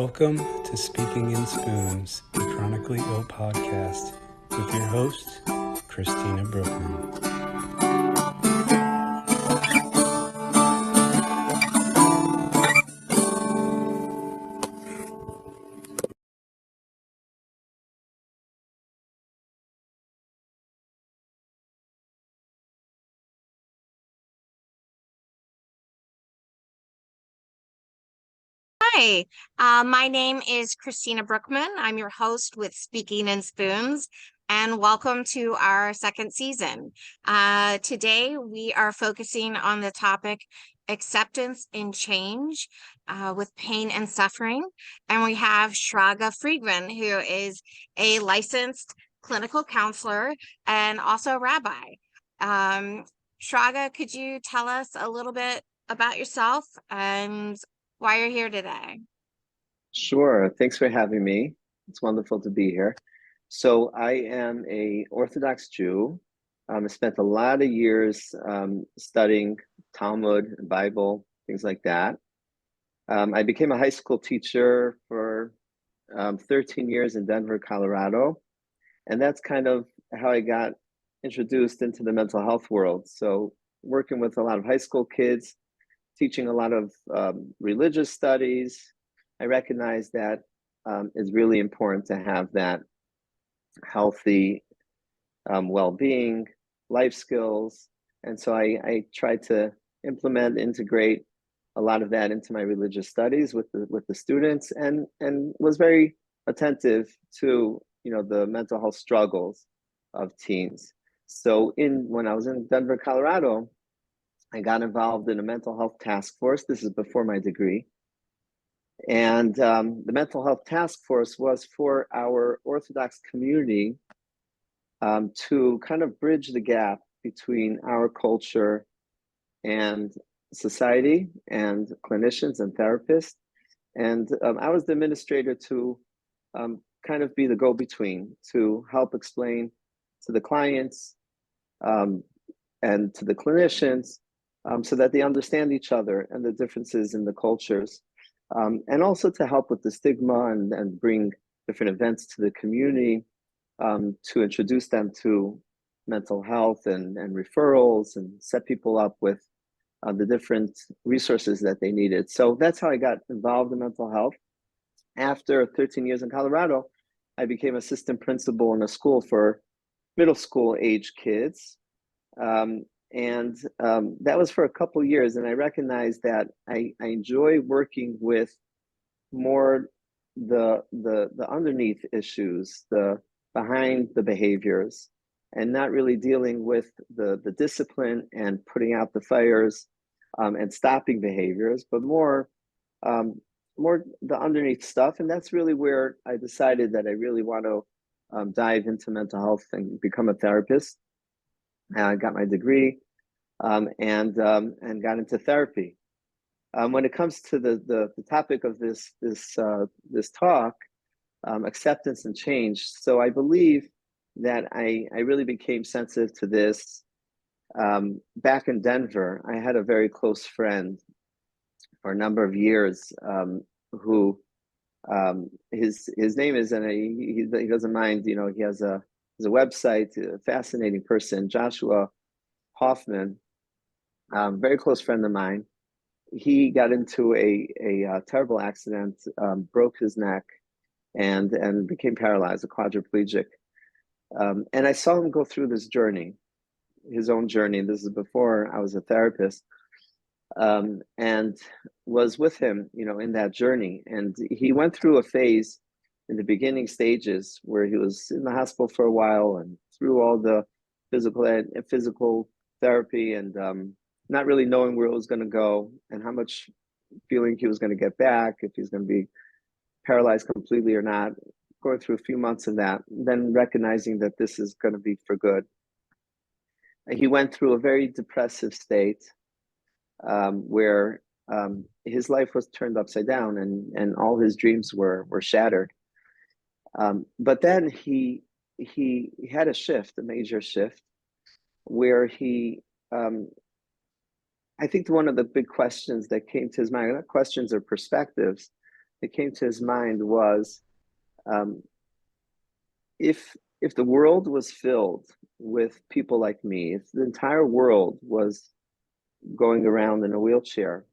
Welcome to Speaking in Spoons, the Chronically Ill podcast, with your host, Christina Brookman. Hi, my name is Christina Brookman. I'm your host with Speaking in Spoons, and welcome to our second season. Today, we are focusing on the topic acceptance and change with pain and suffering. And we have Shraga Freeman, who is a licensed clinical counselor and also a rabbi. Um, Shraga, could you tell us a little bit about yourself and why you're here today? Sure. Thanks for having me. It's wonderful to be here. So I am a Orthodox Jew. I spent a lot of years studying Talmud, Bible, things like that. I became a high school teacher for 13 years in Denver, Colorado. And that's kind of how I got introduced into the mental health world. So working with a lot of high school kids, teaching a lot of religious studies, I recognize that it's really important to have that healthy well-being, life skills. And so I try to integrate a lot of that into my religious studies with the students, and was very attentive to the mental health struggles of teens. So when I was in Denver, Colorado, I got involved in a mental health task force. This is before my degree. And the mental health task force was for our Orthodox community to kind of bridge the gap between our culture and society and clinicians and therapists. And I was the administrator to kind of be the go-between to help explain to the clients and to the clinicians so that they understand each other and the differences in the cultures. And also to help with the stigma and bring different events to the community to introduce them to mental health and referrals and set people up with the different resources that they needed. So that's how I got involved in mental health. After 13 years in Colorado, I became assistant principal in a school for middle school age kids. That was for a couple years, and I recognized that I enjoy working with more the underneath issues, the behind the behaviors, and not really dealing with the discipline and putting out the fires and stopping behaviors, but more the underneath stuff. And that's really where I decided that I really want to dive into mental health and become a therapist. I got my degree and got into therapy. When it comes to the topic of this talk, acceptance and change. So I believe that I really became sensitive to this back in Denver. I had a very close friend for a number of years who his name is, and he doesn't mind, he has a website, a fascinating person, Joshua Hoffman, very close friend of mine. He got into a terrible accident, broke his neck, and became paralyzed, a quadriplegic. And I saw him go through this journey, his own journey. This is before I was a therapist, and was with him, in that journey. And he went through a phase in the beginning stages where he was in the hospital for a while and through all the physical therapy and not really knowing where it was going to go and how much feeling he was going to get back, if he's going to be paralyzed completely or not, going through a few months of that, then recognizing that this is going to be for good. He went through a very depressive state where his life was turned upside down and all his dreams were shattered. But then he had a major shift, where I think one of the big questions that came to his mind, not questions or perspectives, that came to his mind was, um, if the world was filled with people like me, if the entire world was going around in a wheelchair,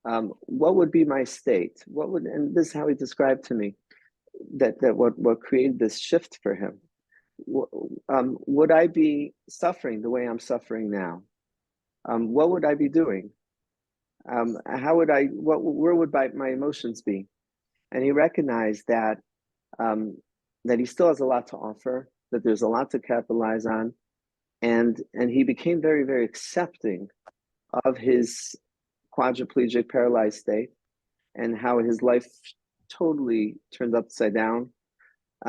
what would be my state? What would, and this is how he described to me that what created this shift for him. Would I be suffering the way I'm suffering now? What would I be doing? How would I? Where would my emotions be? And he recognized that that he still has a lot to offer, that there's a lot to capitalize on, and he became very, very accepting of his quadriplegic paralyzed state and how his life totally turned upside down.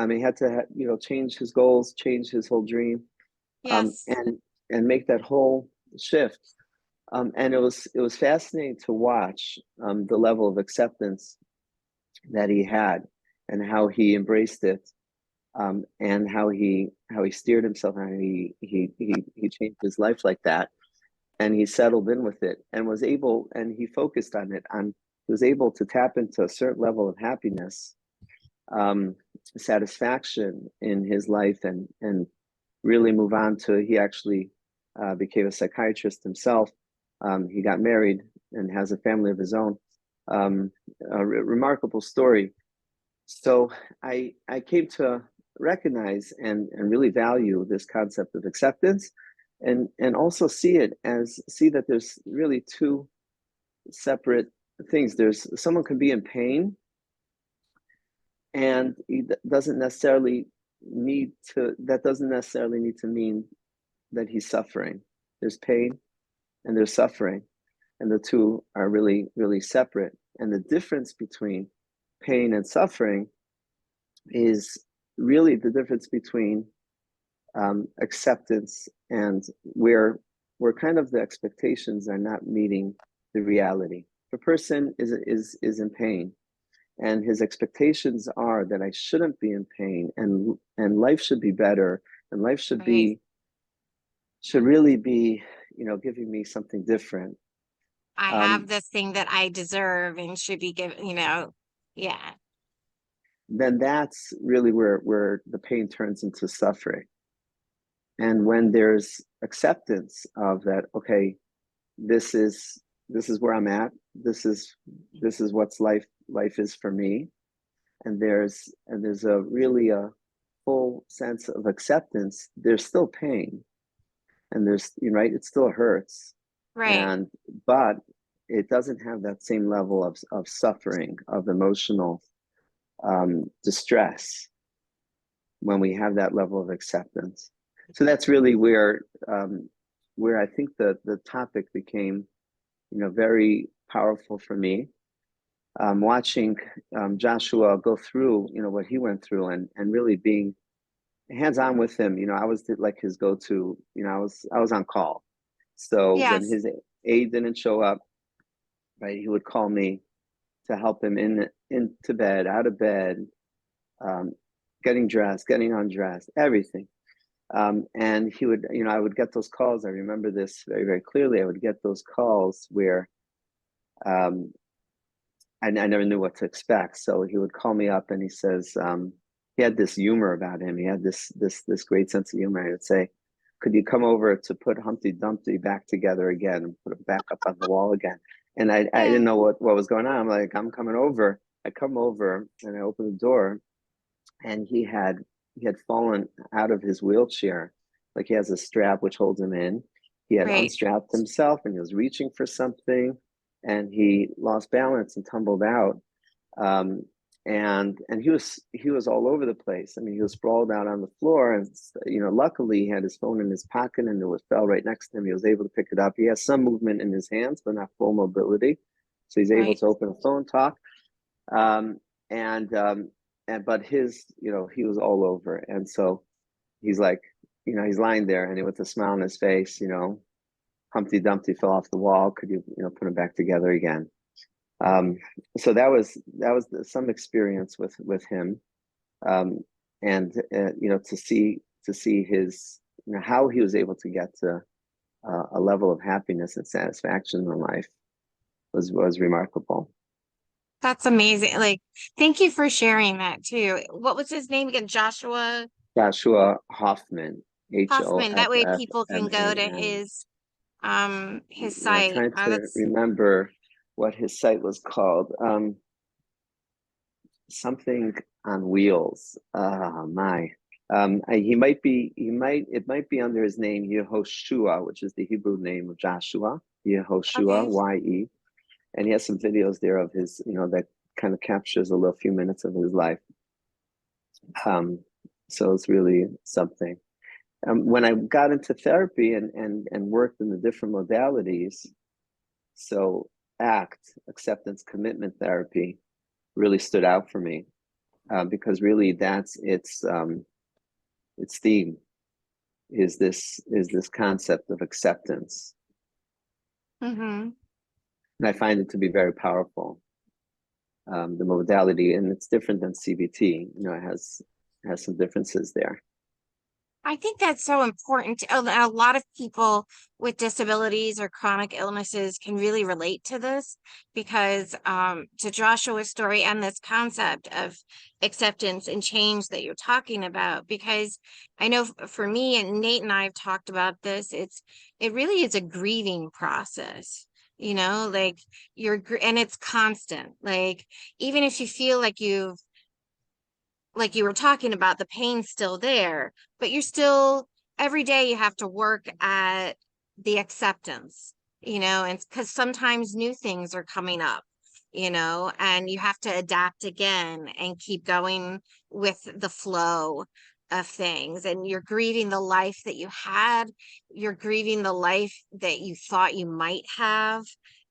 He had to change his goals, change his whole dream, Yes. and make that whole shift. And it was fascinating to watch the level of acceptance that he had and how he embraced it, and how he steered himself, how he changed his life like that, and he settled in with it and was able, and he focused on it, was able to tap into a certain level of happiness, satisfaction in his life, and really move on to, he actually became a psychiatrist himself. He got married and has a family of his own. A remarkable story. So I came to recognize and really value this concept of acceptance, and also see that there's really two separate things. There's someone can be in pain, and that doesn't necessarily need to mean that he's suffering. There's pain and there's suffering, and the two are really, really separate. And the difference between pain and suffering is really the difference between acceptance and where kind of the expectations are not meeting the reality. If a person is in pain, and his expectations are that I shouldn't be in pain, and life should be better, and life should really be, giving me something different. I have this thing that I deserve and should be given, yeah. Then that's really where the pain turns into suffering. And when there's acceptance of that, okay, this is where I'm at. This is what's life is for me. And there's a really a full sense of acceptance. There's still pain, and there's, right, it still hurts. Right. But it doesn't have that same level of suffering, of emotional distress, when we have that level of acceptance. So that's really where I think the topic became, very powerful for me. Watching Joshua go through, what he went through, and really being hands-on with him. I was like his go-to. I was on call. So when Yes. his aide didn't show up, right, he would call me to help him into bed, out of bed, getting dressed, getting undressed, everything. And he would, I would get those calls. I remember this very, very clearly. I would get those calls where I never knew what to expect. So he would call me up, and he says, he had this humor about him. He had this great sense of humor. He would say, could you come over to put Humpty Dumpty back together again and put it back up on the wall again? And I didn't know what was going on. I'm like, I'm coming over. I come over and I open the door, and he had fallen out of his wheelchair. Like, he has a strap which holds him in. He had unstrapped himself, and he was reaching for something, and he lost balance and tumbled out. And he was all over the place. I mean, he was sprawled out on the floor, and luckily he had his phone in his pocket, and it fell right next to him. He was able to pick it up. He has some movement in his hands, but not full mobility, so he's able to open a phone, talk. But his, he was all over, and so he's like, he's lying there, and with a smile on his face, Humpty Dumpty fell off the wall. Could you, put him back together again? So that was some experience with him, and to see his, how he was able to get to a level of happiness and satisfaction in life was remarkable. That's amazing. Like, thank you for sharing that too. What was his name again? Joshua Joshua Hoffman, Hoffman. That way Hoffman. people can go to his Yeah, site. trying to That's remember what his site was called. Something on wheels. My. It might be under his name Yehoshua, which is the Hebrew name of Joshua. Yehoshua, okay. Y-E. And he has some videos there of his, that kind of captures a little few minutes of his life. So it's really something. When I got into therapy and worked in the different modalities, so acceptance, commitment therapy really stood out for me, because really that's its theme is this concept of acceptance, Mm-hmm. and I find it to be very powerful. The modality, and it's different than CBT. It has some differences there. I think that's so important. A lot of people with disabilities or chronic illnesses can really relate to this because to Joshua's story and this concept of acceptance and change that you're talking about. Because I know for me and Nate and I have talked about this, it really is a grieving process. Like and it's constant. Like even if you feel like like you were talking about, the pain's still there, but you're still every day you have to work at the acceptance, and because sometimes new things are coming up, and you have to adapt again and keep going with the flow of things. And you're grieving the life that you had, you're grieving the life that you thought you might have,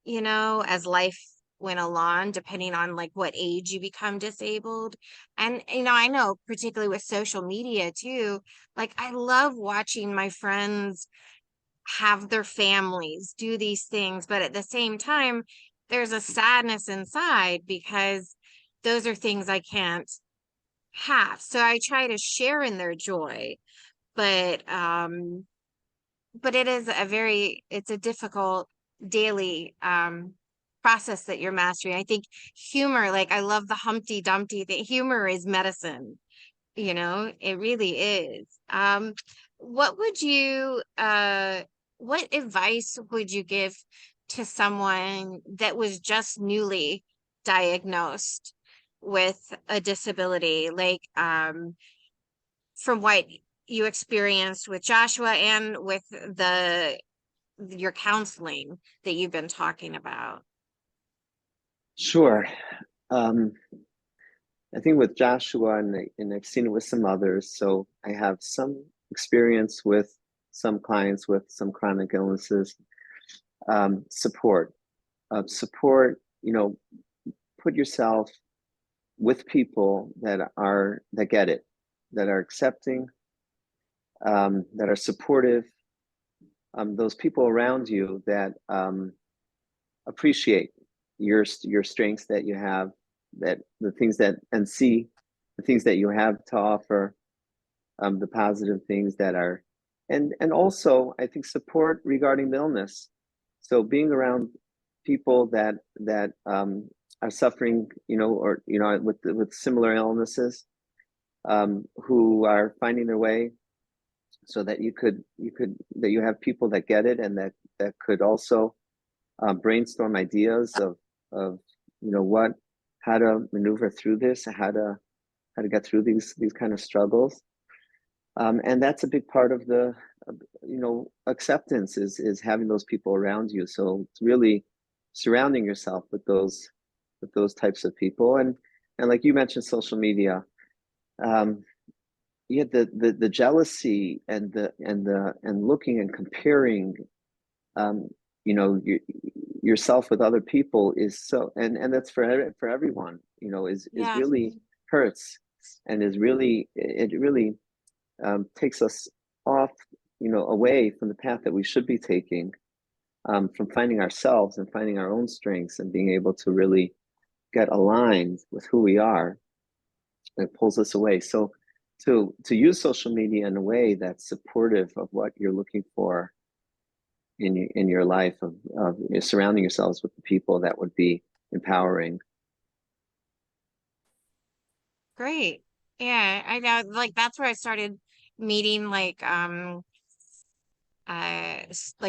as life went along, depending on like what age you become disabled. And I know particularly with social media too, like I love watching my friends have their families do these things, but at the same time, there's a sadness inside because those are things I can't have. So I try to share in their joy, but it's a difficult daily process that you're mastering. I think humor, like I love the Humpty Dumpty thing. Humor is medicine, it really is. What would you what advice would you give to someone that was just newly diagnosed with a disability, like from what you experienced with Joshua and with your counseling that you've been talking about? Sure. I think with Joshua, and I've seen it with some others, so I have some experience with some clients with some chronic illnesses. Support. Support, put yourself with people that get it, that are accepting, that are supportive, those people around you that appreciate your strengths that you have, that the things that and see the things that you have to offer, the positive things that are, and also I think support regarding the illness. So being around people that are suffering, or with similar illnesses, who are finding their way, so that you have people that get it, and that could also brainstorm ideas of what how to maneuver through this, how to get through these kind of struggles, and that's a big part of the acceptance is having those people around you. So it's really surrounding yourself with those types of people, and like you mentioned, social media. Yeah, the jealousy and looking and comparing, um, yourself with other people is so, and that's for everyone, is Yeah. really hurts, and it really takes us off, away from the path that we should be taking, from finding ourselves and finding our own strengths and being able to really get aligned with who we are. It pulls us away. So to use social media in a way that's supportive of what you're looking for in your life, of surrounding yourselves with the people that would be empowering, Great. Yeah, I know, like that's where I started meeting like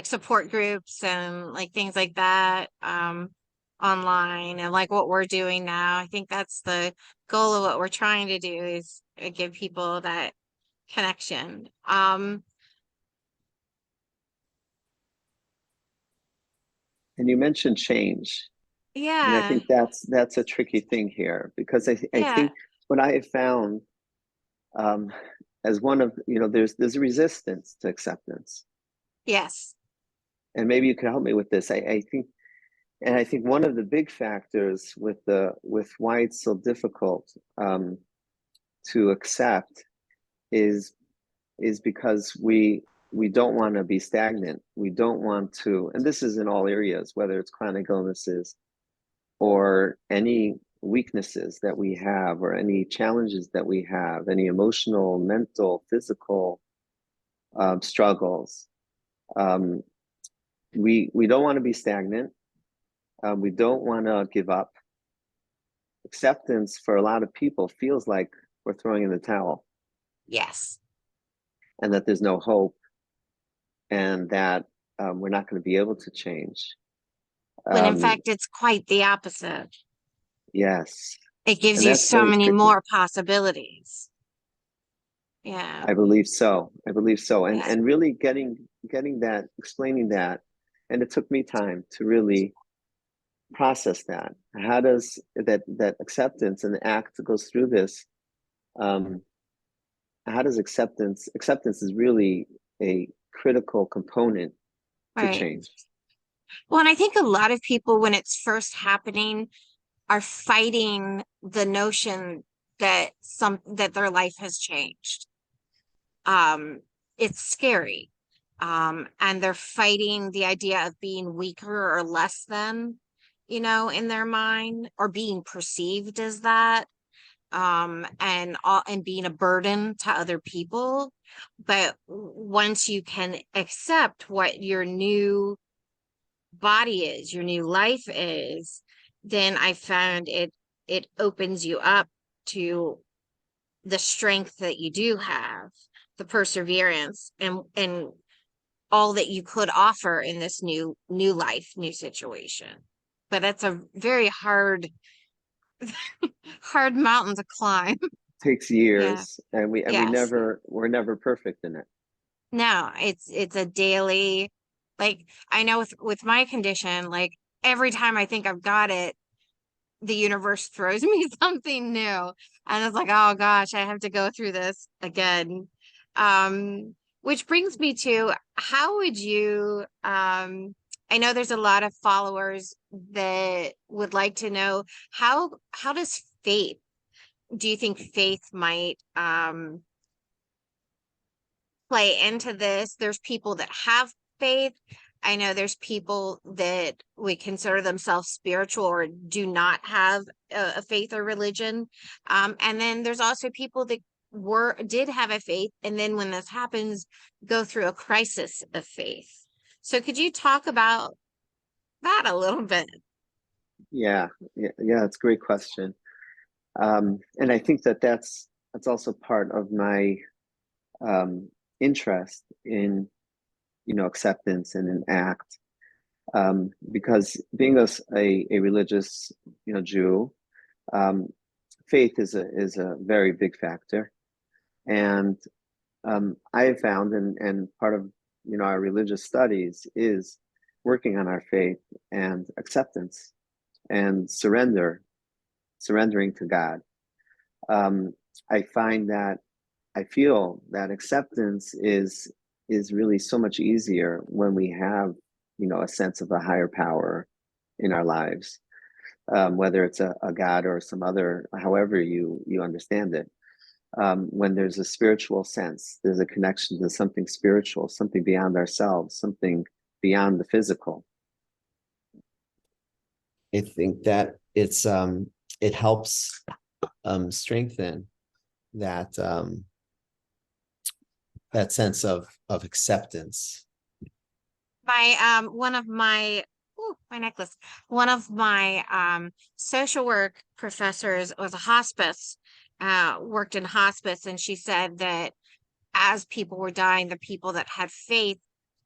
support groups and like things like that online, and like what we're doing now. I think that's the goal of what we're trying to do is give people that connection. And you mentioned change. And I Yeah, think that's a tricky thing here because I yeah, think what I have found um, as one of, there's a resistance to acceptance. yes, And maybe you can help me with this. I think one of the big factors with why it's so difficult to accept is because we don't want to be stagnant. We don't want to, and this is in all areas, whether it's chronic illnesses or any weaknesses that we have, or any challenges that we have, any emotional, mental, physical struggles. Um, we don't want to be stagnant. We don't want to give up. Acceptance for a lot of people feels like we're throwing in the towel, yes. and that there's no hope, and that we're not going to be able to change. When in Um, fact, it's quite the opposite. yes, It gives and you that's so very many tricky. more possibilities. Yeah, I believe so. I believe so. yeah, And really getting that, explaining that, and it took me time to really process that. How does that acceptance and the act that goes through this? Um, how does acceptance is really a critical component to right. change. Well, and I think a lot of people, when it's first happening, are fighting the notion that their life has changed. Um, it's scary. And they're fighting the idea of being weaker or less than, in their mind, or being perceived as that, and being a burden to other people. But once you can accept what your new body is, your new life is, then I found it opens you up to the strength that you do have, the perseverance, and all that you could offer in this new life, new situation. But that's a very hard mountain to climb. It takes Yeah. years, and Yes. we're never perfect in it. No, it's a daily, like I know with my condition, like every time I think I've got it, the universe throws me something new. And it's like, oh gosh, I have to go through this again. Which brings me to how would you I know there's a lot of followers that would like to know how does faith, do you think faith might play into this? There's people that have faith. I know there's people that would consider themselves spiritual or do not have a faith or religion. And then there's also people that did have a faith, and then when this happens, go through a crisis of faith. So could you talk about that a little bit? Yeah, it's a great question. And I think that's also part of my um, interest in acceptance and an act, because being a religious Jew, um, faith is a very big factor. And I have found, and part of our religious studies is working on our faith and acceptance and surrendering to God. um, I find that I feel that acceptance is really so much easier when we have a sense of a higher power in our lives, whether it's a God or some other, however you understand it. When there's a spiritual sense, there's a connection to something spiritual, something beyond ourselves, something beyond the physical. I think that it helps strengthen that that sense of acceptance. One of my my necklace. One of my social work professors was a hospice worked in hospice, and she said that as people were dying, the people that had faith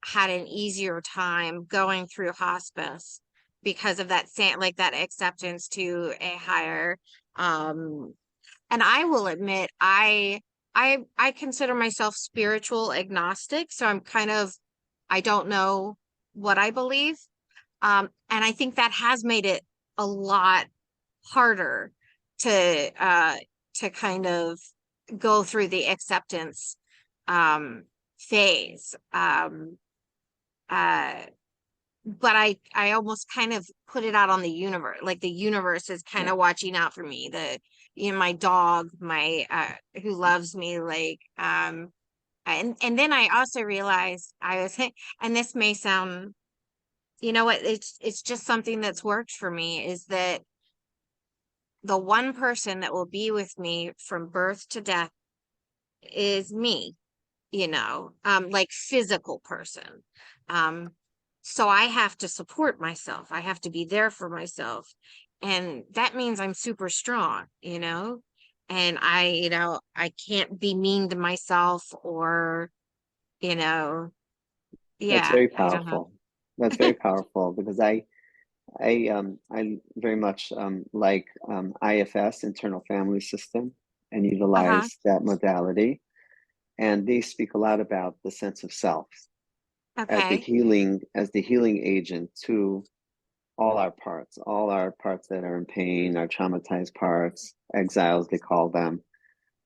had an easier time going through hospice because of that like that acceptance to a higher. And I will admit, I consider myself spiritual agnostic, so I'm kind of, I don't know what I believe. And I think that has made it a lot harder to kind of go through the acceptance phase. Uh, but I almost kind of put it out on the universe, like the universe is kind of watching out for me. My dog, my who loves me, like and then I also realized I was, and this may sound, you know what, it's just something that's worked for me, is that the one person that will be with me from birth to death is me, like physical person. So I have to support myself. I have to be there for myself. And that means I'm super strong, and I can't be mean to myself or, yeah, That's very I don't know. powerful. That's very powerful because I very much like IFS, internal family system, and Uh-huh. utilize that modality. And they speak a lot about the sense of self as Okay. the healing agent to all our parts that are in pain, our traumatized parts, exiles they call them.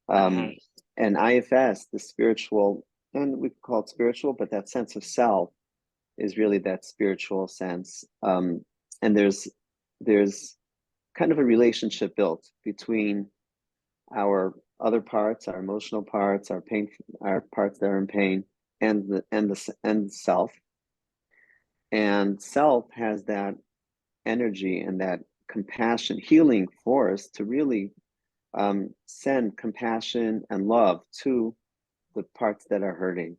Um, Okay. and IFS, the spiritual, and we call it spiritual, but that sense of self is really that spiritual sense. And there's kind of a relationship built between our other parts, our emotional parts, our parts that are in pain, and the self. And self has that energy and that compassion, healing force to really send compassion and love to the parts that are hurting.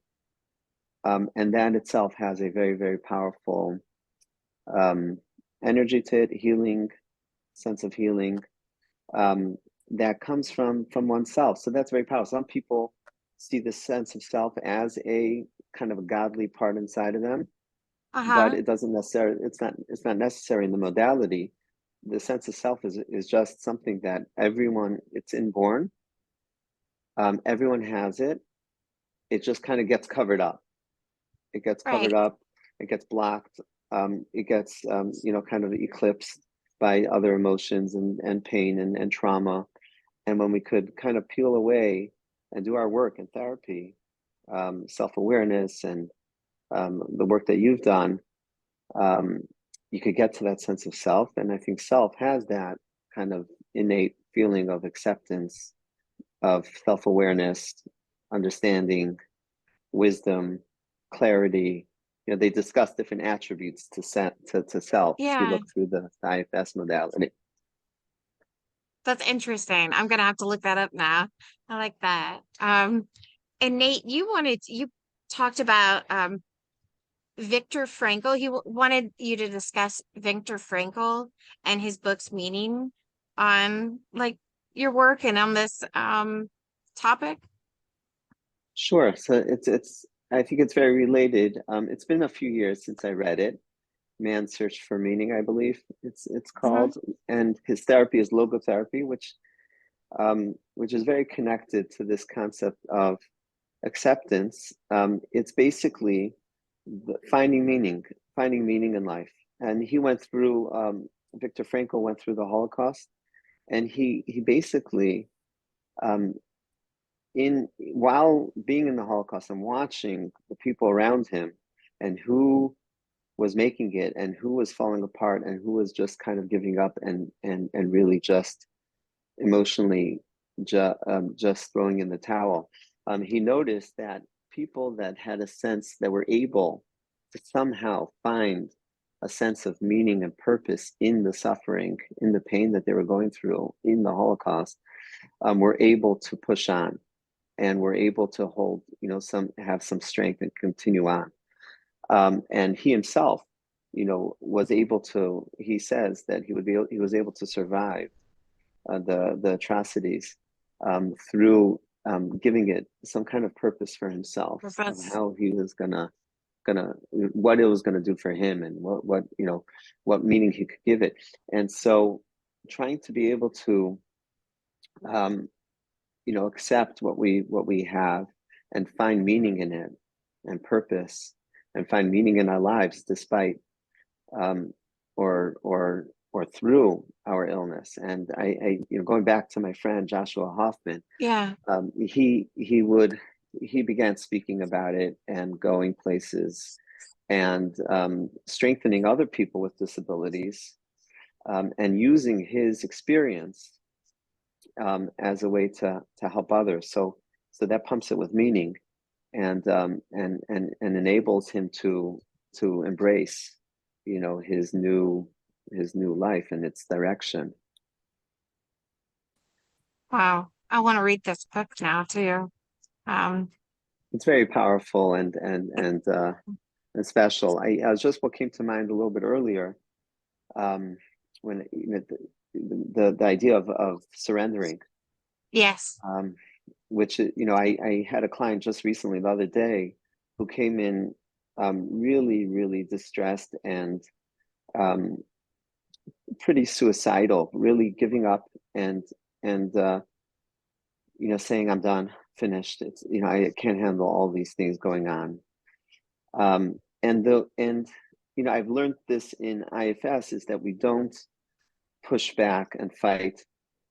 And that itself has a very, very powerful um, energy to it, healing, sense of healing um, that comes from oneself. So that's very powerful. Some people see the sense of self as a kind of a godly part inside of them, but Uh-huh. it doesn't necessarily. It's not necessary in the modality. The sense of self is just something that everyone. It's inborn. Everyone has it. It just kind of gets covered up. It gets covered Right. up. It gets blocked. It gets kind of eclipsed by other emotions and pain and trauma. And when we could kind of peel away and do our work in therapy, self-awareness and the work that you've done, um, you could get to that sense of self. And I think self has that kind of innate feeling of acceptance, of self-awareness, understanding, wisdom, clarity. They discuss different attributes to self if you Yeah, look through the IFS modality. that's interesting. I'm gonna have to look that up now. I like that. And Nate, you talked about Viktor Frankl. He wanted you to discuss Viktor Frankl and his book's meaning on, like, your work and on this topic. Sure. So it's I think it's very related. It's been a few years since I read it. Man's Search for Meaning, I believe it's Hmm. called. And his therapy is logotherapy, which is very connected to this concept of acceptance. It's basically finding meaning in life. And he went through Viktor Frankl went through the Holocaust, and he basically um, in while being in the Holocaust and watching the people around him and who was making it and who was falling apart and who was just kind of giving up and really just emotionally just throwing in the towel. He noticed that people that had a sense that were able to somehow find a sense of meaning and purpose in the suffering, in the pain that they were going through in the Holocaust, were able to push on and were able to hold, have some strength and continue on. And he himself, was able to. He says that he was able to survive the atrocities, through giving it some kind of purpose for himself, of That's how he was gonna what it was gonna do for him, and what what meaning he could give it. And so trying to be able to accept what we have and find meaning in it and purpose, and find meaning in our lives despite um, or through our illness. And I going back to my friend Joshua Hoffman, yeah. he began speaking about it and going places and strengthening other people with disabilities, and using his experience as a way to help others. So that pumps it with meaning, and enables him to embrace, his new life and its direction. Wow. I want to read this book now too. Um, It's very powerful and special. I was just what came to mind a little bit earlier, um, when the idea of surrendering, yes. which I had a client just recently the other day who came in really distressed and um, pretty suicidal, really giving up and saying, I'm done, finished. It's I can't handle all these things going on. And I've learned this in IFS, is that we don't push back and fight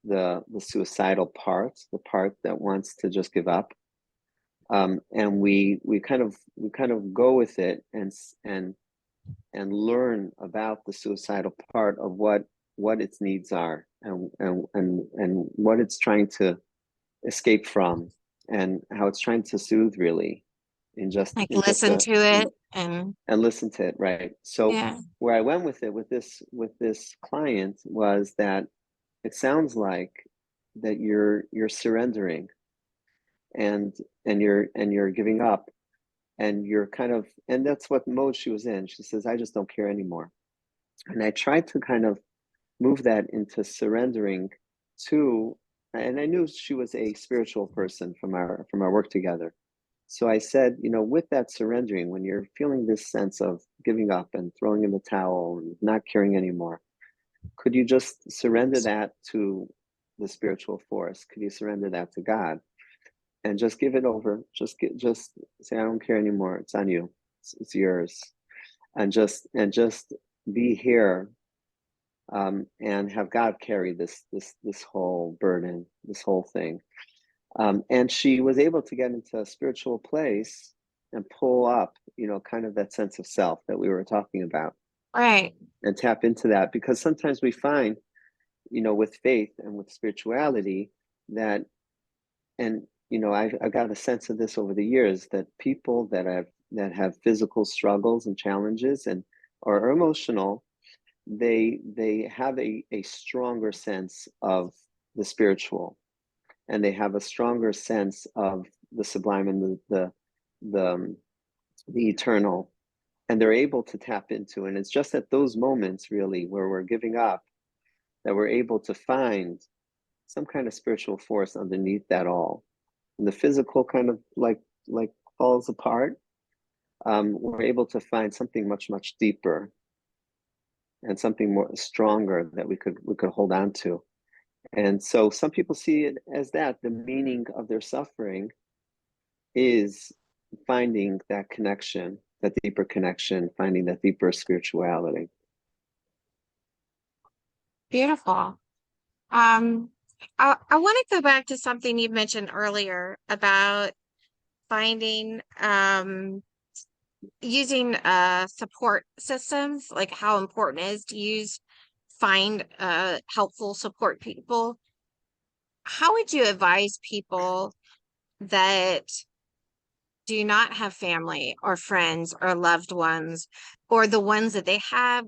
the suicidal part, the part that wants to just give up. And we kind of go with it and learn about the suicidal part of what its needs are, and what it's trying to escape from, and how it's trying to soothe, really, in just Like in just listen a to it and listen to it, right? So yeah. where I went with it with this client was that it sounds like that you're surrendering, and you're giving up, and you're kind of, and that's what mode she was in. She says, I just don't care anymore. And I tried to kind of move that into surrendering to, and I knew she was a spiritual person from our work together. So I said, with that surrendering, when you're feeling this sense of giving up and throwing in the towel and not caring anymore, could you just surrender that to the spiritual force? Could you surrender that to God and just give it over? Just say, I don't care anymore. It's on you. It's yours. And just be here, and have God carry this whole burden, this whole thing. And she was able to get into a spiritual place and pull up, kind of that sense of self that we were talking about, Right. and tap into that. Because sometimes we find, with faith and with spirituality, that, and I've got a sense of this over the years, that people that have physical struggles and challenges, and or are emotional, they have a stronger sense of the spiritual, and they have a stronger sense of the sublime and the the eternal, and they're able to tap into. And it's just at those moments, really, where we're giving up, that we're able to find some kind of spiritual force underneath that all. And the physical kind of like falls apart. We're able to find something much deeper, and something more stronger that we could hold on to. And so some people see it as that the meaning of their suffering is finding that connection, that deeper connection, finding that deeper spirituality. Beautiful. Um, I want to go back to something you mentioned earlier about finding using support systems, like how important it is to find helpful support people. How would you advise people that do not have family or friends or loved ones, or the ones that they have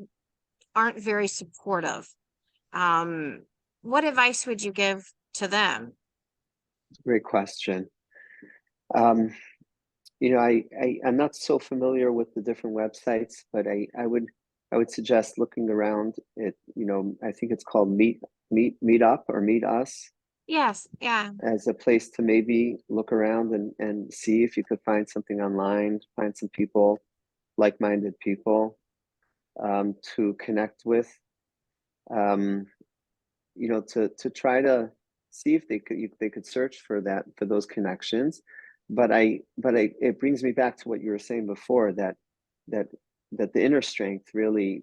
aren't very supportive? What advice would you give to them? Great question. I'm not so familiar with the different websites, but I would suggest looking around. I think it's called Meet Up or Meet Us. Yes. Yeah. as a place to maybe look around and see if you could find something online, find some people, like-minded people, to connect with, um, to try to see if they could search for those connections. But it brings me back to what you were saying before, that that the inner strength, really,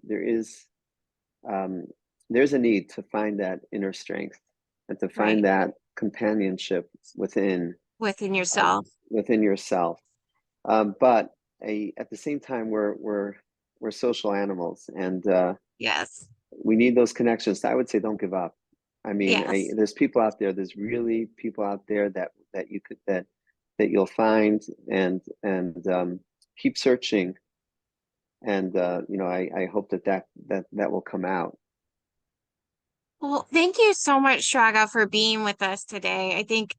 um, there's a need to find that inner strength and to find Right. that companionship Within uh, yourself. within yourself. But at the same time, we're social animals, and Yes. we need those connections. I would say don't give up. I mean, Yes. there's people out there. There's really people out there that you could that you'll find, and keep searching. And I hope that will come out. Well, thank you so much, Shraga, for being with us today. I think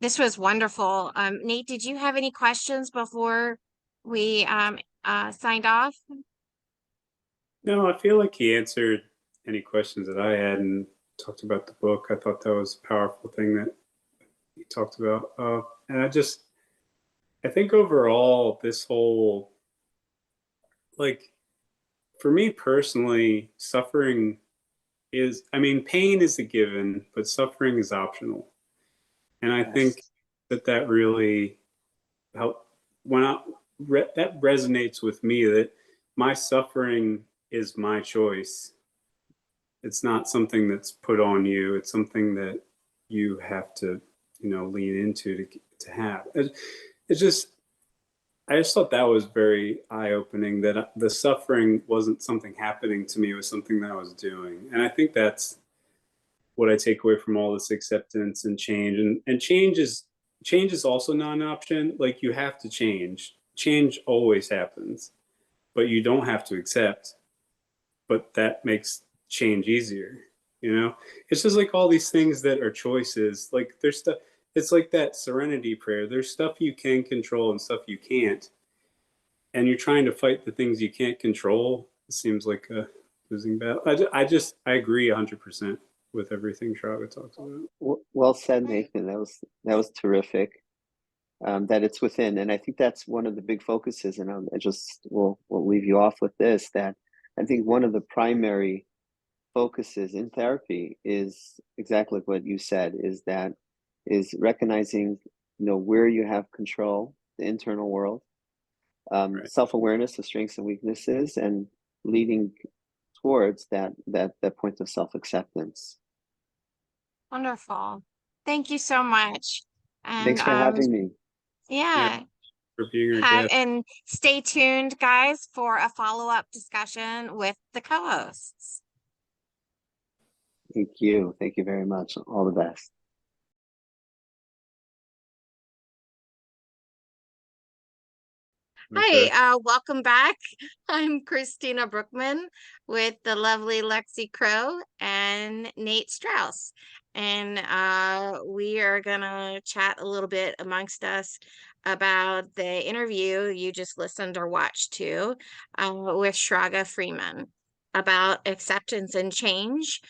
this was wonderful. Nate, did you have any questions before we signed off? No, I feel like he answered any questions that I had and talked about the book. I thought that was a powerful thing that he talked about. And I think overall, this whole, like, for me personally, suffering is, I mean, pain is a given, but suffering is optional. And I Yes. think that really helped when that resonates with me, that my suffering is my choice. It's not something that's put on you. It's something that you have to, lean into to have. It's just, I just thought that was very eye-opening, that the suffering wasn't something happening to me, it was something that I was doing. And I think that's what I take away from all this acceptance and change. And change is also not an option. Like, you have to change. Change always happens, but you don't have to accept. But that makes change easier. It's just like all these things that are choices. Like, there's stuff. It's like that serenity prayer. There's stuff you can control and stuff you can't, and you're trying to fight the things you can't control. It seems like a losing battle. I agree 100% with everything Shraga talks about. Well said, Right. Nathan. That was terrific. That it's within, and I think that's one of the big focuses. And I just will leave you off with this: that I think one of the primary focuses in therapy is exactly what you said. Is recognizing, where you have control, the internal world, Right. self-awareness of strengths and weaknesses, and leading towards that point of self-acceptance. Wonderful. Thank you so much. And Thanks for having me. Yeah, yeah, for being our have guest. and stay tuned, guys, for a follow-up discussion with the co-hosts. Thank you. Thank you very much. All the best. Okay. Hi, welcome back. I'm Christina Brookman with the lovely Lexi Crow and Nate Strauss. And we are gonna chat a little bit amongst us about the interview you just listened or watched to with Shraga Freeman about acceptance and change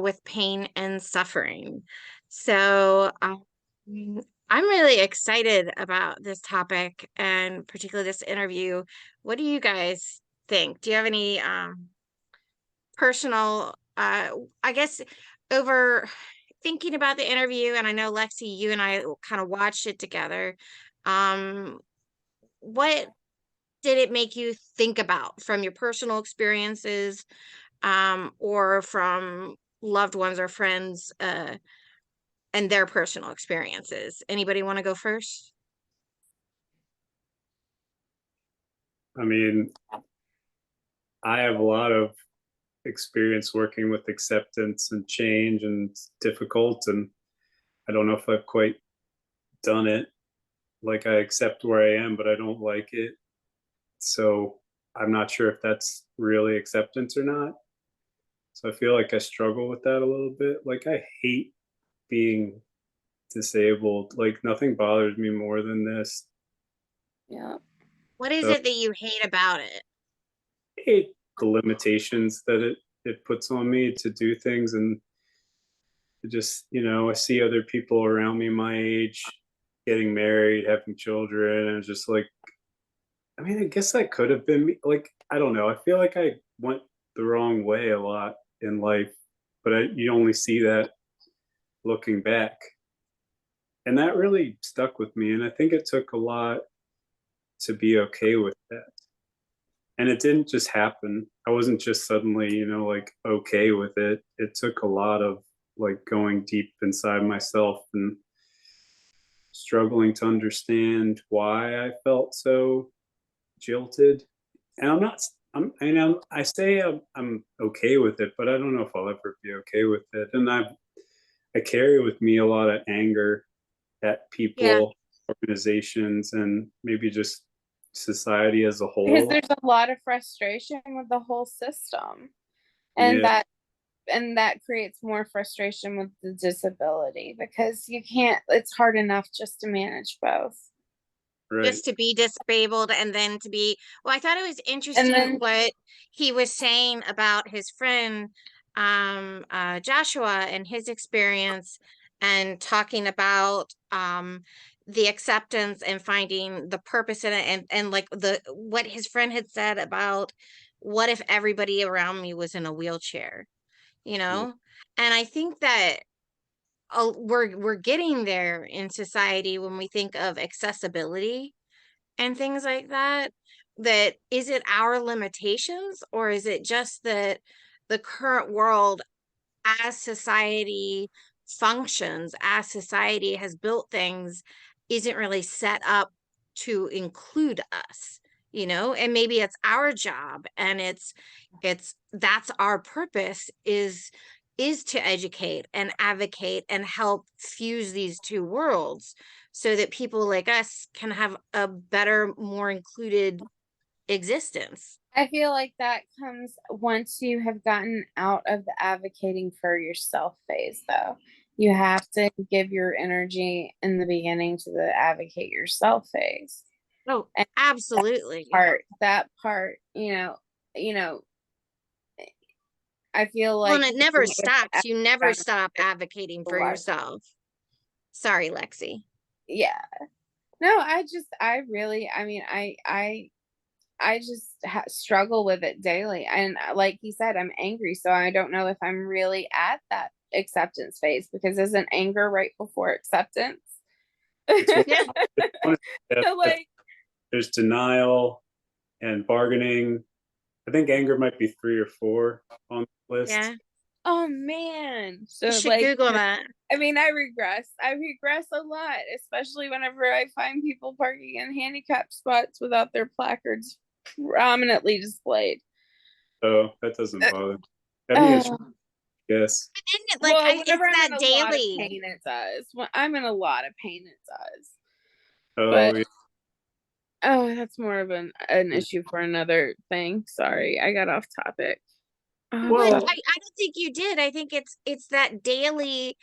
with pain and suffering. So I'm really excited about this topic and particularly this interview. What do you guys think? Do you have any personal I guess over thinking about the interview, and I know Lexi, you and I kind of watched it together. Um what did it make you think about from your personal experiences or from loved ones or friends and their personal experiences? Anybody want to go first? I mean, I have a lot of experience working with acceptance and change, and it's difficult. And I don't know if I've quite done it. Like, I accept where I am, but I don't like it. So I'm not sure if that's really acceptance or not. So I feel like I struggle with that a little bit. Like, I hate being disabled. Like, nothing bothers me more than this. Yeah. What is So it that you hate about it? I hate the limitations that it puts on me to do things. And just, I see other people around me my age getting married, having children, and it's just like, I mean, I guess that could have been me. Like, I don't know. I feel like I went the wrong way a lot in life, but you only see that looking back. And that really stuck with me. And I think it took a lot to be okay with that. And it didn't just happen. I wasn't just suddenly, like okay with it. It took a lot of like going deep inside myself and struggling to understand why I felt so jilted. And I say I'm okay with it, but I don't know if I'll ever be okay with it. And I carry with me a lot of anger at Yeah. people, organizations, and maybe just society as a Because whole. there's a lot of frustration with the whole system. And Yeah. that creates more frustration with the disability, because it's hard enough just to manage both. Right. Just to be disabled and then to be, well, I thought it was interesting then- what he was saying about his friend Joshua and his experience, and talking about the acceptance and finding the purpose in it, and like what his friend had said about, what if everybody around me was in a wheelchair, and I think that we're getting there in society when we think of accessibility and things like that. That is it our limitations, or is it just that the current world, as society functions, as society has built things, isn't really set up to include us, and maybe it's our job, and that's our purpose, is to educate and advocate and help fuse these two worlds, so that people like us can have a better, more included existence. I feel like that comes once you have gotten out of the advocating for yourself phase, though. You have to give your energy in the beginning to the advocate yourself phase. Oh, And absolutely. That part, I feel Well, like and it never being able to stops. You never advocate stop advocating for life. yourself. Sorry, Lexi. Yeah. No, I just struggle with it daily. And like he said, I'm angry. So I don't know if I'm really at that acceptance phase, because isn't anger right before acceptance? Yeah. Like, There's denial and bargaining. I think anger might be 3 or 4 on the list. Yeah. oh man. So You should like, Google that. I mean, I regress a lot, especially whenever I find people parking in handicapped spots without their placards prominently displayed. So that doesn't bother me. I mean, it's, yes. But isn't it like, it's whenever I'm that in a lot of daily. pain, it does. When I'm in a lot of pain, it does. Oh, But yeah. that's more of an issue for another thing. Sorry, I got off topic. Well, I don't think you did. I think it's that daily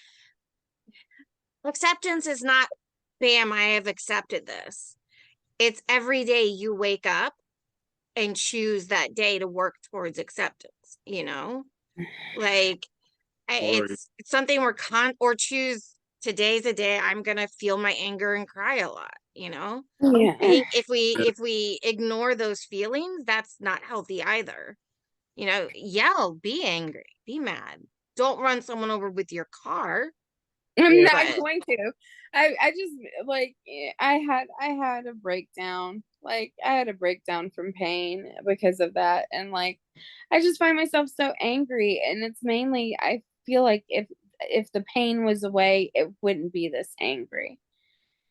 acceptance is not, bam, I have accepted this. It's every day you wake up and choose that day to work towards acceptance, like it's something or choose, today's a day I'm gonna feel my anger and cry a lot. Yeah. I think if we ignore those feelings, that's not healthy either. Yell, be angry, be mad. Don't run someone over with your car. I'm not But going to. I just like I had a breakdown. Like I had a breakdown from pain because of that, and like I just find myself so angry, and it's mainly I feel like if the pain was away, it wouldn't be this angry.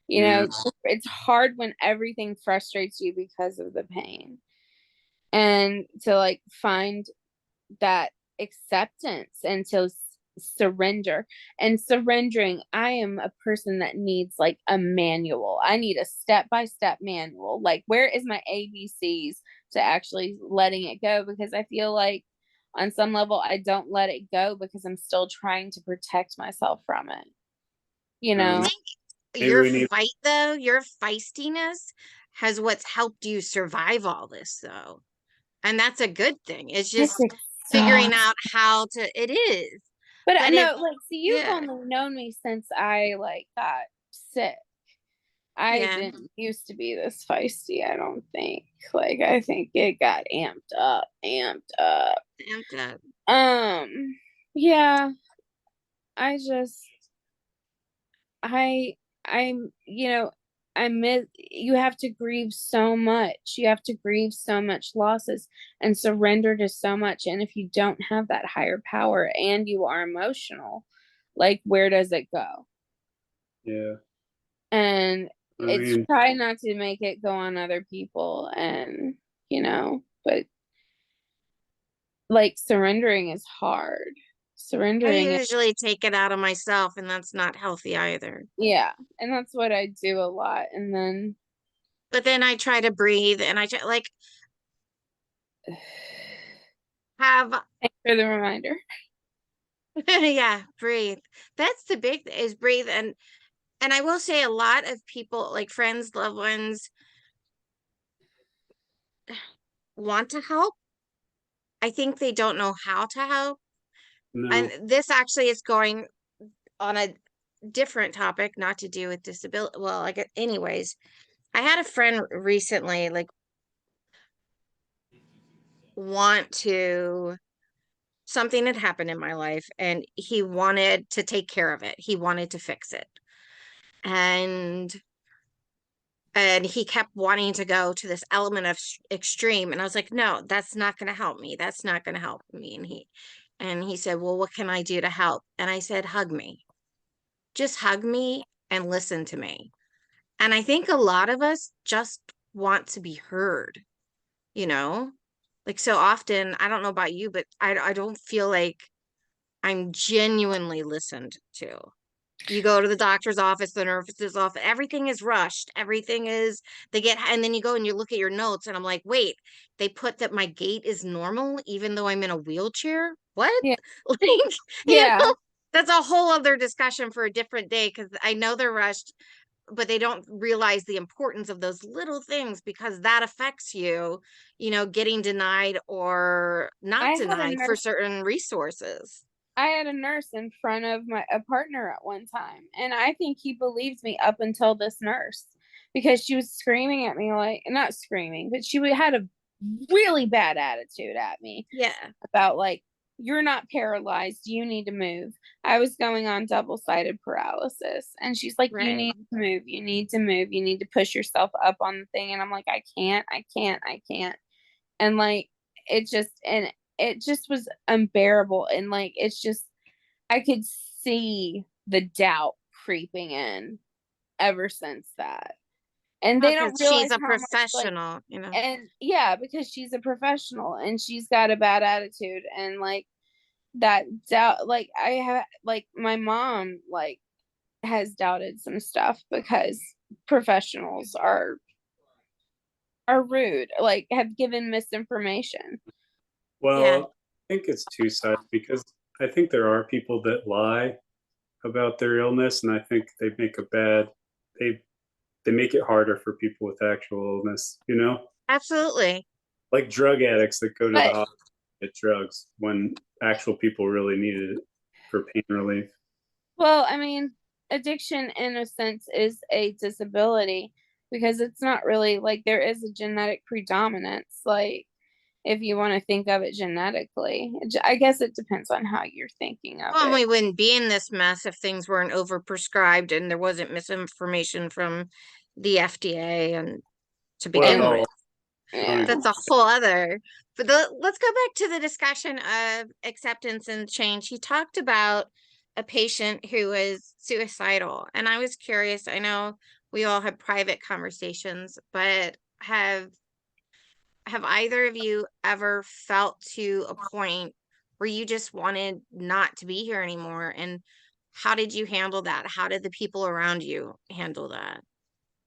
It's hard when everything frustrates you because of the pain, and to like find that acceptance and to surrender. And surrendering, I am a person that needs like a manual. I need a step-by-step manual. Like, where is my ABCs to actually letting it go? Because I feel like on some level I don't let it go because I'm still trying to protect myself from it. I think your fight, though, your feistiness has what's helped you survive all this, though. And that's a good thing. It's just figuring out how to, it is. But But I it, know, like, see, you've yeah, only known me since I like got sick. I yeah, didn't used to be this feisty, I don't think. Like, I think it got amped up, amped up. amped up. Yeah, I just, I, I'm, you know, I miss, you have to grieve so much. You have to grieve so much losses and surrender to so much. And if you don't have that higher power and you are emotional, like, where does it go? Yeah. And I it's mean, try not to make it go on other people, and but like, surrendering is hard. I Surrendering is, usually take it out of myself, and that's not healthy either. yeah, and that's what I do a lot. And then But then I try to breathe, and I try, like, have thanks for the reminder. yeah, breathe. That's the big is breathe. And I will say a lot of people, like friends, loved ones, want to help. I think they don't know how to help. no, And this actually is going on a different topic, not to do with disability. Well, like, anyways, I had a friend recently, like, want to something had happened in my life, and he wanted to take care of it. He wanted to fix it. And he kept wanting to go to this element of extreme, and I was like, no, that's not going to help me. That's not going to help me. And he said, well, what can I do to help? And I said, hug me. Just hug me and listen to me. And I think a lot of us just want to be heard, you know? Like, so often, I don't know about you, but I don't feel like I'm genuinely listened to. You go to the doctor's office, the nurse's office, everything is rushed. Everything is, and then you go and you look at your notes, and I'm like, wait, they put that my gait is normal, even though I'm in a wheelchair? What? Yeah, Like, yeah. that's a whole other discussion for a different day, because I know they're rushed, but they don't realize the importance of those little things, because that affects you, getting denied or I not had a denied for nurse. certain resources. I had a nurse in front of a partner at one time, and I think he believed me up until this nurse, because she was screaming at me, like, not screaming, but she had a really bad attitude at me Yeah. about, like, you're not paralyzed, you need to move. I was going on double-sided paralysis, and she's like, you Right. need to move, you need to move, you need to push yourself up on the thing. And I'm like, I can't, I can't, I can't. And like, it just was unbearable. And like, it's just, I could see the doubt creeping in ever since that. And Well, they don't because she's realize a how much, like, professional. and yeah, because she's a professional and she's got a bad attitude. And like, that doubt, like, I have, like, my mom, like, has doubted some stuff because professionals are rude, like, have given misinformation. Yeah, well, I think it's two sides because I think there are people that lie about their illness, and I think they they make it harder for people with actual illness, absolutely. like drug addicts that go to the But hospital to get drugs when actual people really needed it for pain relief. well, I mean, addiction in a sense is a disability, because it's not really like there is a genetic predominance. Like, if you want to think of it genetically, I guess it depends on how you're thinking of Well, and it. we wouldn't be in this mess if things weren't overprescribed and there wasn't misinformation from the FDA and to begin And with. Well, yeah, That's a whole other. But let's go back to the discussion of acceptance and change. He talked about a patient who was suicidal, and I was curious. I know we all have private conversations, but have either of you ever felt to a point where you just wanted not to be here anymore? And how did you handle that? How did the people around you handle that?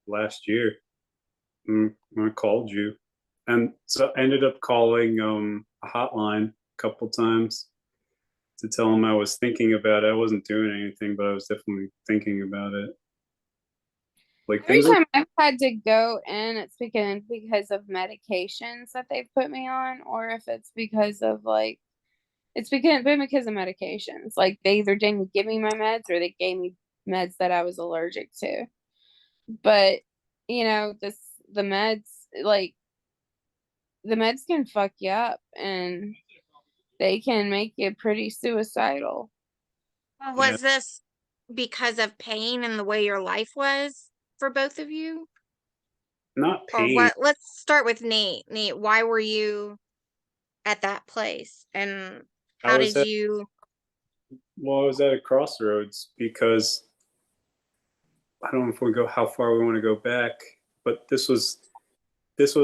last year, I called you, and so I ended up calling a hotline a couple times to tell them I was thinking about it. I wasn't doing anything, but I was definitely thinking about it. Like every things are time I've had to go in, it's because of medications that they've put me on, or if it's because of, like, It's been because of medications. Like they either didn't give me my meds or they gave me meds that I was allergic to. But you know, the meds, like the meds can fuck you up and they can make you pretty suicidal. Well, Yeah. was this because of pain and the way your life was for both of you? Not Or pain. what? Let's start with Nate. Nate, why were you at that place? And I how was did at, you? well, I was at a crossroads because I don't know if we go how far we want to go back, but this was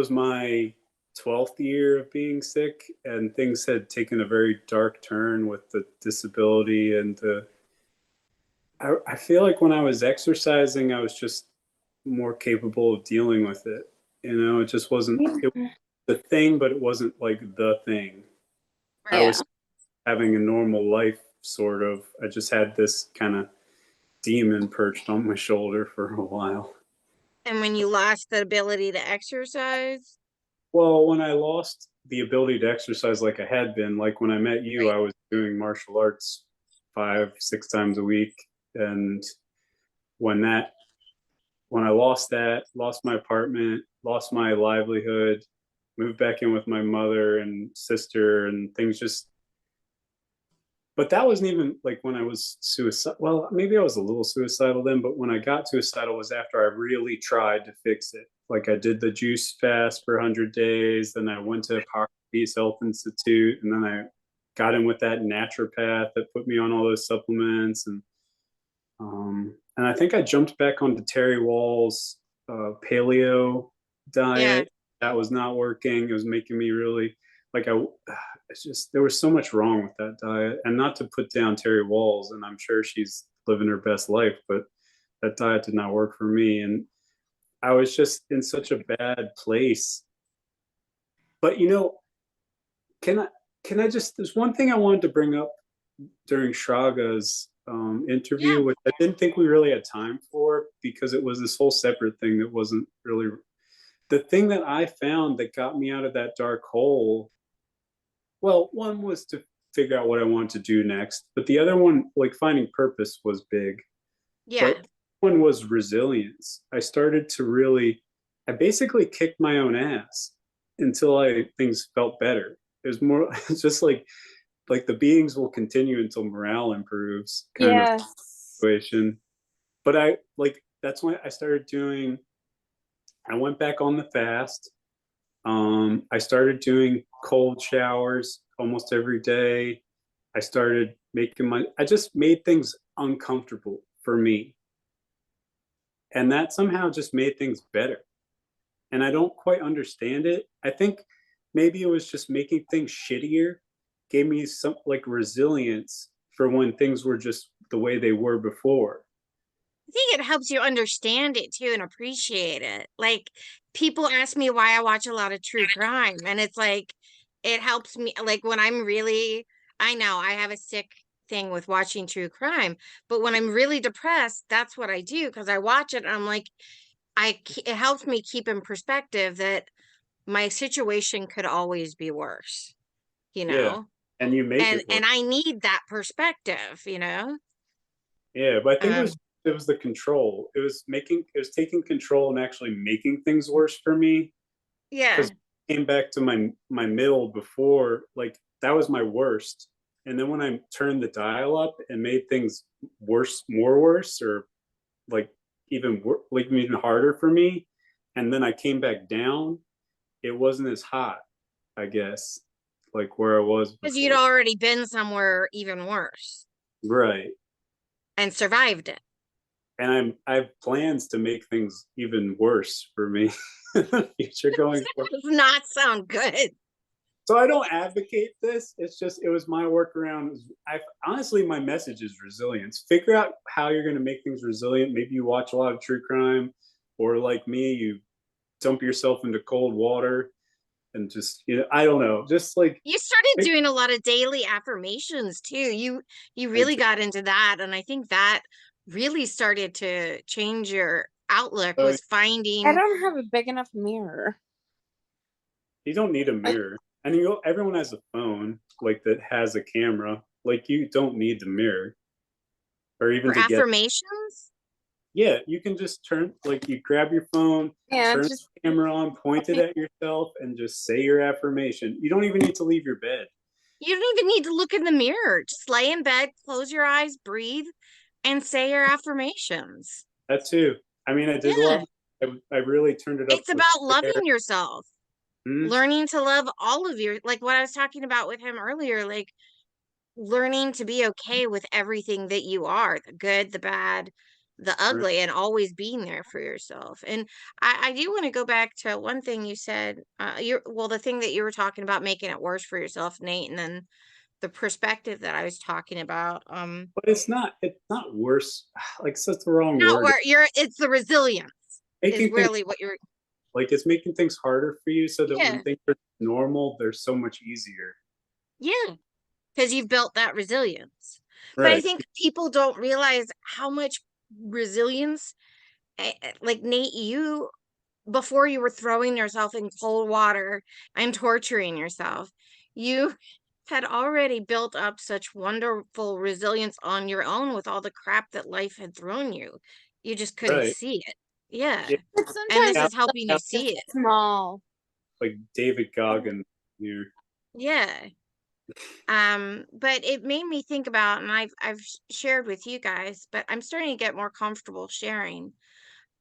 my 12th year of being sick, and things had taken a very dark turn with the disability and the. I feel like when I was exercising, I was just more capable of dealing with it. You know, it just wasn't it was the thing, but it wasn't like the thing. I Yeah. was having a normal life, sort of. I just had this kind of demon perched on my shoulder for a while. And when you lost the ability to exercise? Well, when I lost the ability to exercise like I had been, like when I met you, Right. I was doing martial arts 5, 6 times a week. And when that, when I lost that, lost my apartment, lost my livelihood, moved back in with my mother and sister, and things just, but that wasn't even like when I was suicidal. Well, maybe I was a little suicidal then, but when I got suicidal was after I really tried to fix it. Like I did the juice fast for 100 days, then I went to Hippocrates Health Institute, and then I got in with that naturopath that put me on all those supplements, and I think I jumped back onto Terry Wall's paleo Yeah. diet. That was not working. It was making me really like it's just there was so much wrong with that diet. And not to put down Terry Walls, and I'm sure she's living her best life, but that diet did not work for me. And I was just in such a bad place. But you know, can I can I just there's one thing I wanted to bring up during Shraga's Yeah. interview, which I didn't think we really had time for because it was this whole separate thing that wasn't really the thing that I found that got me out of that dark hole. Well, one was to figure out what I wanted to do next, but the other one, like finding purpose, was big. Yeah. But one was resilience. I started to really, I basically kicked my own ass until things felt better. It was more, it's just like the beings will continue until morale improves kind of Yes. situation. But that's when I started doing, I went back on the fast. I started doing cold showers almost every day. I started I just made things uncomfortable for me. And that somehow just made things better. And I don't quite understand it. I think maybe it was just making things shittier, gave me some like resilience for when things were just the way they were before. I think it helps you understand it too and appreciate it. Like people ask me why I watch a lot of true crime, and it's like it helps me. Like when I'm really, I know I have a sick thing with watching true crime, but when I'm really depressed, that's what I do because I watch it and I'm like, it helps me keep in perspective that my situation could always be worse, you Yeah. know? And you make And it work. I need that perspective, you know? Yeah, but I think Um, it was the control. It was taking control and actually making things worse for me. yeah. Because came back to my middle before, like that was my worst. And then when I turned the dial up and made things worse, more worse, or like like even harder for me, and then I came back down, it wasn't as hot, I guess, like where I was Because you'd before. already been somewhere even worse Right. and survived it. And I have plans to make things even worse for me in the future going forward. Does not sound good. So I don't advocate this. It's just it was my workaround. I honestly my message is resilience. Figure out how you're going to make things resilient. Maybe you watch a lot of true crime, or like me, you dump yourself into cold water and just I don't know. Just like You started doing a lot of daily affirmations too. You I really got into that, and I think that really started to change your outlook was I finding don't have a big enough mirror. you don't need a Like, mirror. And you know, everyone has a phone like that has a camera. Like you don't need the mirror or even For to get. affirmations? Yeah, you can just turn, like, you grab your phone, Yeah, turn just the camera on, point it at yourself, and just say your affirmation. You don't even need to leave your bed. You don't even need to look in the mirror. Just lay in bed, close your eyes, breathe, and say your affirmations. That too. I mean, I did a Yeah. lot. I really turned it up It's with about prayer. loving yourself, Mhm. learning to love all of your, like what I was talking about with him earlier, like learning to be okay with everything that you are, the good, the bad, the Right. ugly, and always being there for yourself. And I do want to go back to one thing you said. The thing that you were talking about making it worse for yourself, Nate, and then the perspective that I was talking about. But it's not worse. Like, such the wrong Not word. where you're. It's the resilience is Making things really what you're. like it's making things harder for you so that when Yeah, things are normal, they're so much easier. yeah, because you've built that resilience. But I Right. think people don't realize how much resilience, like Nate, you before you were throwing yourself in cold water and torturing yourself, you had already built up such wonderful resilience on your own with all the crap that life had thrown you. You just couldn't Right. see it. Yeah. Yeah. but And this sometimes Yeah. is helping you it's see it. small. Like David Goggins here. Yeah. But it made me think about, and I've shared with you guys, but I'm starting to get more comfortable sharing.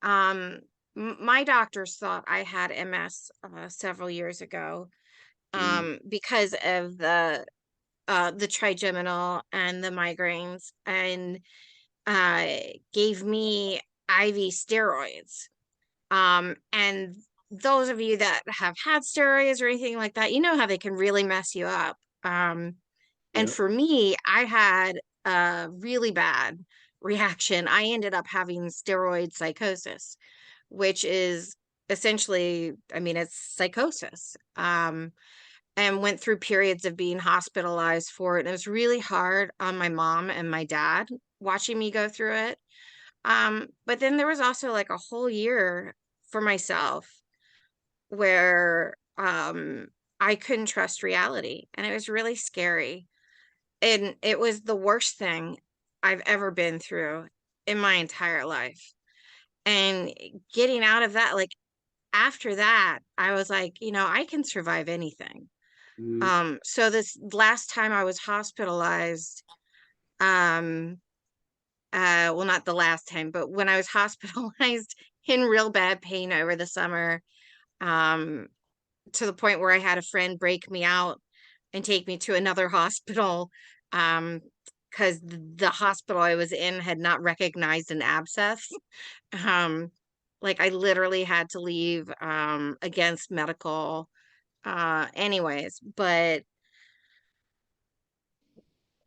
Um, my doctors thought I had MS several years ago, Mm. because of the trigeminal and the migraines, and uh gave me IV steroids. And those of you that have had steroids or anything like that, you know how they can really mess you up. And Yeah. for me, I had a really bad reaction. I ended up having steroid psychosis, which is essentially, I mean, it's psychosis. And went through periods of being hospitalized for it. And it was really hard on my mom and my dad watching me go through it. But then there was also like a whole year for myself where I couldn't trust reality. And it was really scary. And it was the worst thing I've ever been through in my entire life. And getting out of that, like after that, I was like, I can survive anything. Mm. So this last time I was hospitalized, um, well, not the last time, but when I was hospitalized in real bad pain over the summer, um, to the point where I had a friend break me out and take me to another hospital, because the hospital I was in had not recognized an abscess. Um, like I literally had to leave, against medical, anyways, but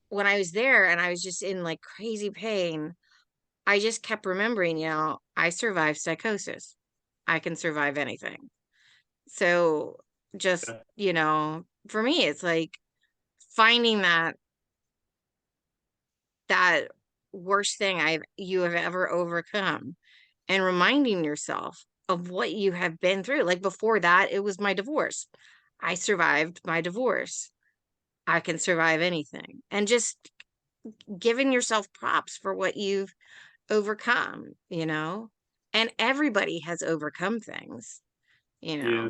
when I was there and I was just in like crazy pain, I just kept remembering, I survived psychosis. I can survive anything. So just, Yeah. for me, it's like finding that worst thing you have ever overcome and reminding yourself of what you have been through. Like before that, it was my divorce. I survived my divorce. I can survive anything. And just giving yourself props for what you've overcome. And everybody has overcome things, you Yeah. know.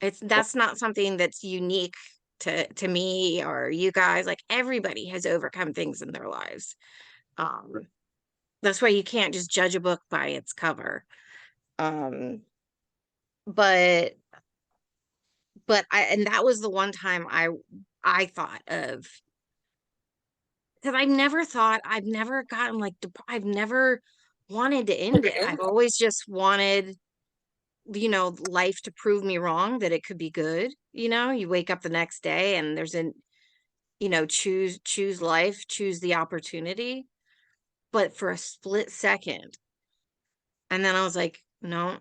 It's Well, that's not something that's unique to me or you guys. Like everybody has overcome things in their lives. Um, that's why you can't just judge a book by its cover. Um, but and that was the one time I thought of, because I've never gotten like I've never wanted to end it. I've always just wanted, life to prove me wrong, that it could be good. You wake up the next day and there's choose life, choose the opportunity. But for a split second, and then I was like, no,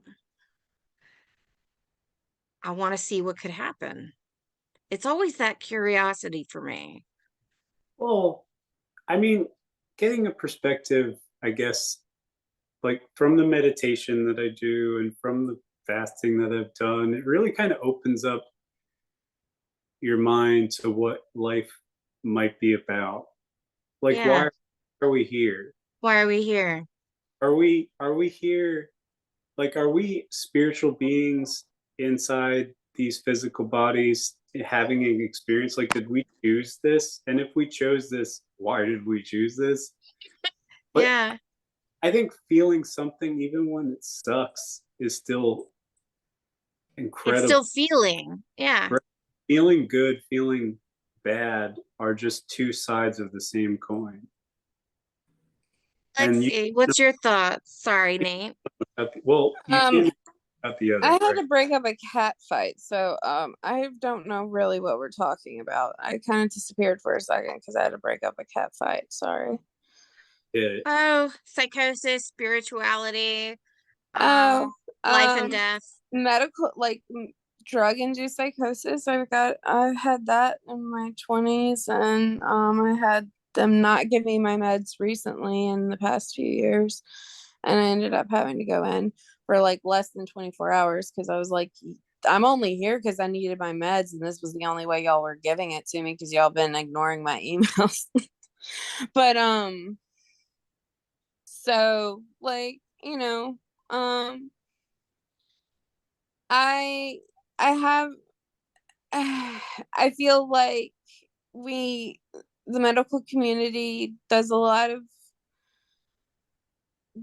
I want to see what could happen. It's always that curiosity for me. well, I mean, getting a perspective, I guess, like from the meditation that I do and from the fasting that I've done, it really kind of opens up your mind to what life might be about. Like, Yeah. why are we here? Why are we here? Are we here? Like, are we spiritual beings inside these physical bodies having an experience? Like, did we choose this? And if we chose this, why did we choose this? But Yeah. I think feeling something, even when it sucks, is still It's incredible. still feeling. Yeah. Feeling good, feeling bad are just two sides of the same coin. Let's And see. What's your thoughts? Sorry, Nate. well, you Um, can't about the other. I had Right? to break up a cat fight, so I don't know really what we're talking about. I kind of disappeared for a second because I had to break up a cat fight. Sorry. Yeah. Oh, psychosis, spirituality, Oh, life and death. medical, like drug-induced psychosis. I had that in my 20s, and I had them not give me my meds recently in the past few years, and I ended up having to go in for like less than 24 hours because I was like, I'm only here because I needed my meds, and this was the only way y'all were giving it to me because y'all been ignoring my emails. But so like, I I have I feel like we the medical community does a lot of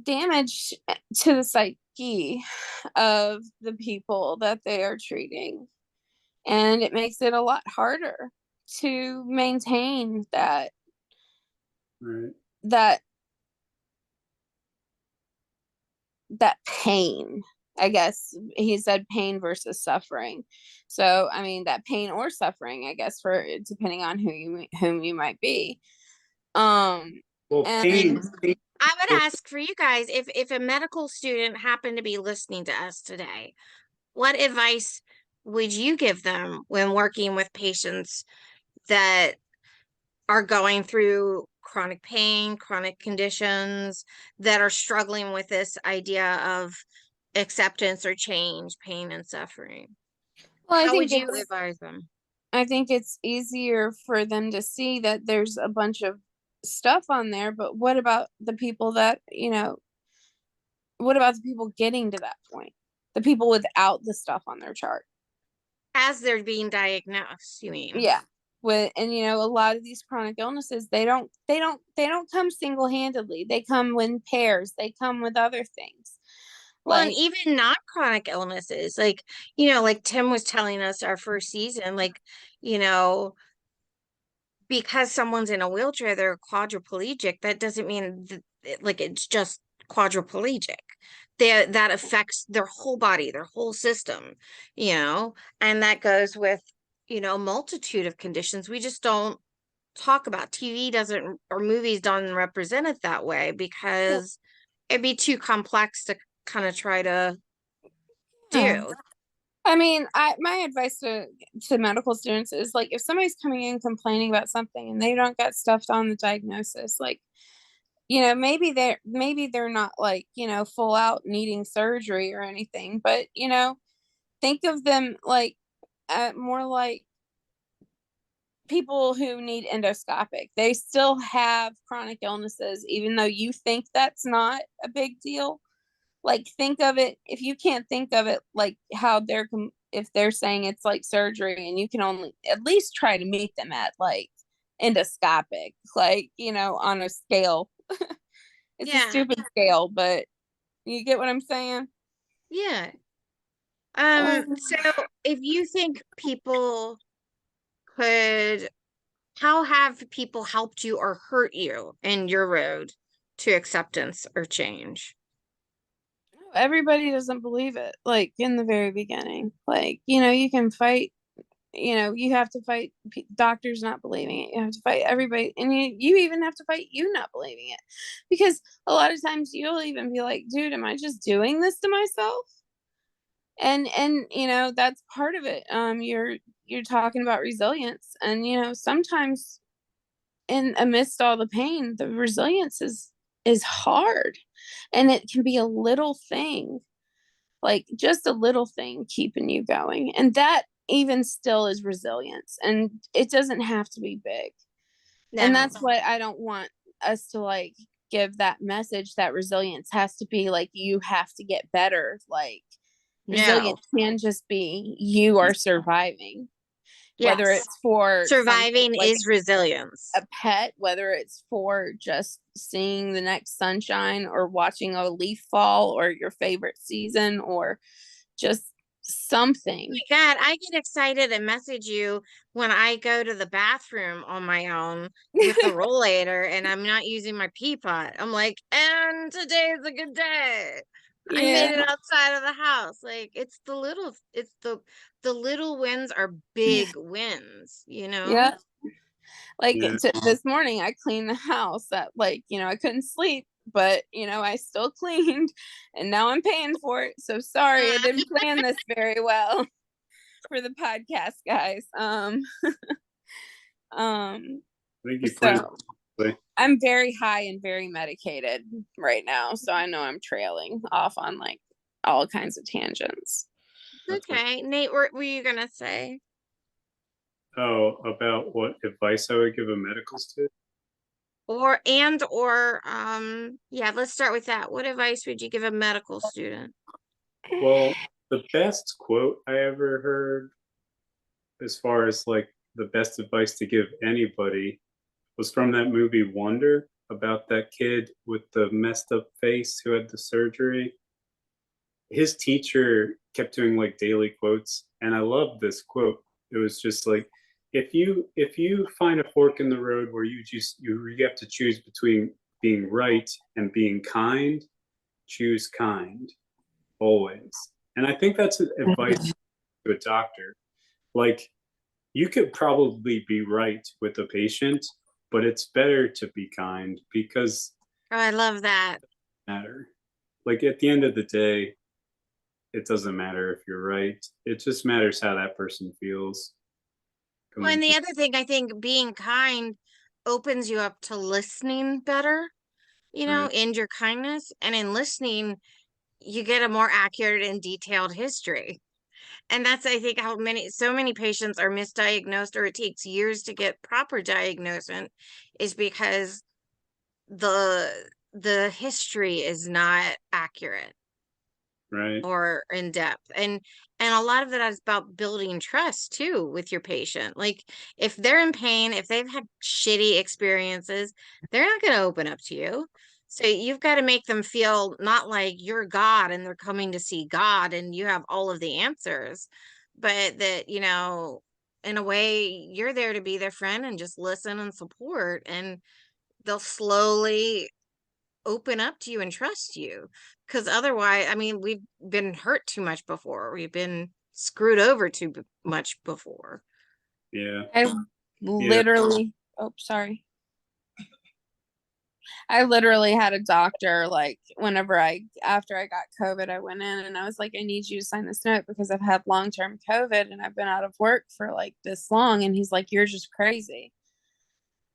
damage to the psyche of the people that they are treating, and it makes it a lot harder to maintain Right. that that pain. I guess he said pain versus suffering. So I mean that pain or suffering, I guess, for depending on whom you might be. Well, And I would ask for you guys if a medical student happened to be listening to us today, what advice would you give them when working with patients that are going through chronic pain, chronic conditions, that are struggling with this idea of acceptance or change, pain and suffering? well, How would you advise them? I think it's easier for them to see that there's a bunch of stuff on there, but what about the people that, what about the people getting to that point? The people without the stuff on their chart. As they're being diagnosed, you mean? Yeah. And a lot of these chronic illnesses, they don't come single-handedly. They come in pairs. They come with other things. Well, and Like, even not chronic illnesses, like Tim was telling us our first season, you know, because someone's in a wheelchair, they're quadriplegic. That doesn't mean it's just quadriplegic. That affects their whole body, their whole system, and that goes with, multitude of conditions. We just don't talk about. TV doesn't, or movies don't represent it that way because it'd be too complex to kind of try to yeah. do. I mean, my advice to medical students is like if somebody's coming in complaining about something and they don't got stuff on the diagnosis, like, maybe they're not like, full out needing surgery or anything, but think of them like more like people who need endoscopic. They still have chronic illnesses, even though you think that's not a big deal. Like, think of it, if you can't think of it like how if they're saying it's like surgery, and you can only at least try to meet them at like endoscopic, like, on a scale. It's a Yeah. stupid scale, but you get what I'm saying? Yeah. Um, So if you think people could, how have people helped you or hurt you in your road to acceptance or change? everybody doesn't believe it, like in the very beginning. Like, you can fight, you have to fight doctors not believing it. You have to fight everybody, and you even have to fight you not believing it, because a lot of times you'll even be like, dude, am I just doing this to myself? And that's part of it. You're talking about resilience, and sometimes in amidst all the pain, the resilience is hard, and it can be a little thing, like just a little thing keeping you going, and that even still is resilience, and it doesn't have to be big. And No. that's what I don't want us to like give that message, that resilience has to be like you have to get better. Like No. resilience can just be you are surviving. Whether Yes. it's for something Surviving like is resilience. a pet, whether it's for just seeing the next sunshine or watching a leaf fall or your favorite season or just something. My God, I get excited and message you when I go to the bathroom on my own with the rollator and I'm not using my pee pot. I'm like, and today is a good day. I made Yeah. it outside of the house. Like it's the little wins are big wins, you know? Yeah. Like Yeah. this morning I cleaned the house that like, I couldn't sleep, but I still cleaned and now I'm paying for it. So sorry, I didn't plan this very well for the podcast, guys. I think you planned So it. I'm very high and very medicated right now. So I know I'm trailing off on like all kinds of tangents. That's what- Okay. Nate, what were you gonna say? Oh, about what advice I would give a medical student? Or yeah, let's start with that. What advice would you give a medical student? Well, the best quote I ever heard, as far as like the best advice to give anybody, was from that movie Wonder, about that kid with the messed up face who had the surgery. His teacher kept doing like daily quotes, and I loved this quote. It was just like, if you find a fork in the road where you have to choose between being right and being kind, choose kind always. And I think that's advice to a doctor. Like, you could probably be right with a patient, but it's better to be kind, because Oh, I love that. matter. Like at the end of the day, it doesn't matter if you're right. It just matters how that person feels. Well, and the other thing, I think being kind opens you up to listening better, Right. in your kindness. And in listening, you get a more accurate and detailed history. And that's, I think, how so many patients are misdiagnosed, or it takes years to get proper diagnosis, is because the history is not accurate Right. or in depth. And a lot of that is about building trust too with your patient. Like if they're in pain, if they've had shitty experiences, they're not going to open up to you. So you've got to make them feel not like you're God and they're coming to see God and you have all of the answers, but that, in a way you're there to be their friend and just listen and support, and they'll slowly open up to you and trust you. Because otherwise, I mean, we've been hurt too much before. We've been screwed over too much before. Yeah. I literally, oh, sorry. I literally had a doctor, like, after I got COVID, I went in and I was like, I need you to sign this note because I've had long-term COVID and I've been out of work for like this long. And he's like, you're just crazy.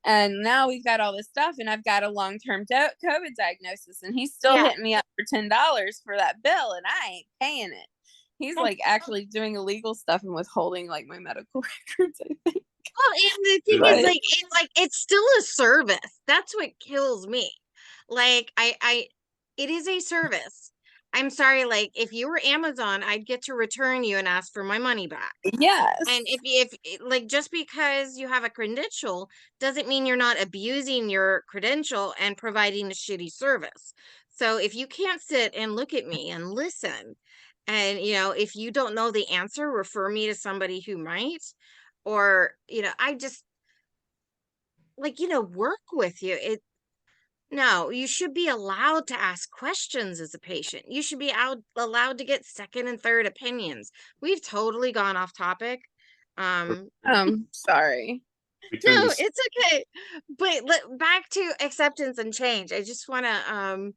And now we've got all this stuff and I've got a long-term COVID diagnosis and he's still hitting me up for $10 for that bill and I ain't paying it. He's like actually doing illegal stuff and withholding like my medical records, I think. Well, and the thing is, it's still a service. That's what kills me. Like, it is a service. I'm sorry, like, if you were Amazon, I'd get to return you and ask for my money back. Yes. And if like, just because you have a credential doesn't mean you're not abusing your credential and providing a shitty service. So if you can't sit and look at me and listen, and if you don't know the answer, refer me to somebody who might, or I just like work with you. No, you should be allowed to ask questions as a patient. You should be allowed to get second and third opinions. We've totally gone off topic. Sorry. No, it's okay. But back to acceptance and change. I just want to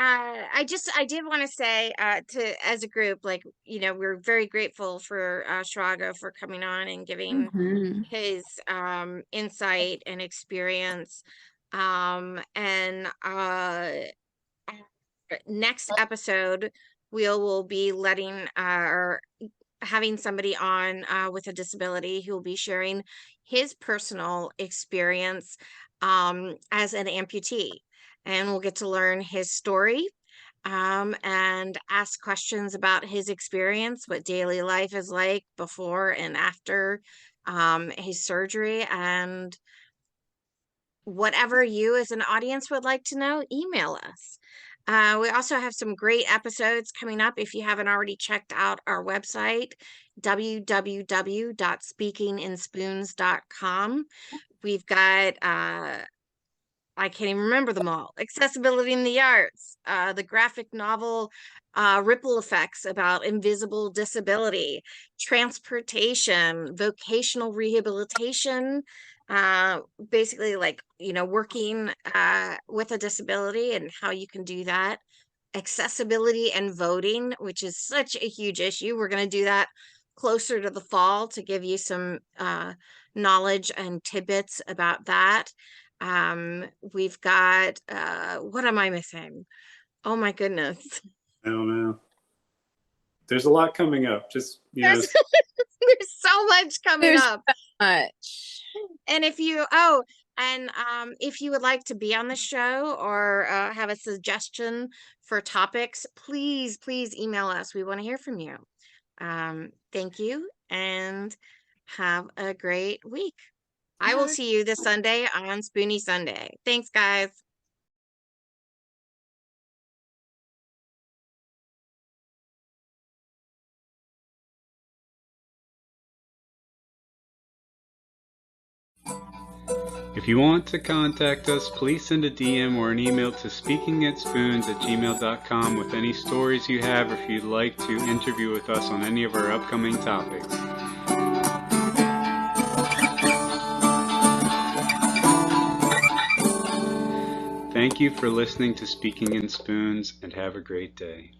I did want to say as a group, like, we're very grateful for Shraga for coming on and giving his insight and experience. And next episode, we will be letting or having somebody on with a disability who will be sharing his personal experience as an amputee. And we'll get to learn his story and ask questions about his experience, what daily life is like before and after his surgery, and whatever you as an audience would like to know, email us. We also have some great episodes coming up. If you haven't already checked out our website, www.speakinginspoons.com. We've got I can't even remember them all. Accessibility in the Arts, the graphic novel Ripple Effects about invisible disability, transportation, vocational rehabilitation, basically like, working with a disability and how you can do that. Accessibility and voting, which is such a huge issue. We're going to do that closer to the fall to give you some knowledge and tidbits about that. We've got what am I missing? Oh my goodness. I don't know. There's a lot coming up. Just, There's there's so much coming There's up. much. And if you if you would like to be on the show or have a suggestion for topics, please email us. We want to hear from you. Thank you and have a great week. I will see you this Sunday on Spoony Sunday. Thanks, guys. If you want to contact us, please send a DM or an email to speakingatspoons@gmail.com with any stories you have, or if you'd like to interview with us on any of our upcoming topics. Thank you for listening to Speaking in Spoons, and have a great day.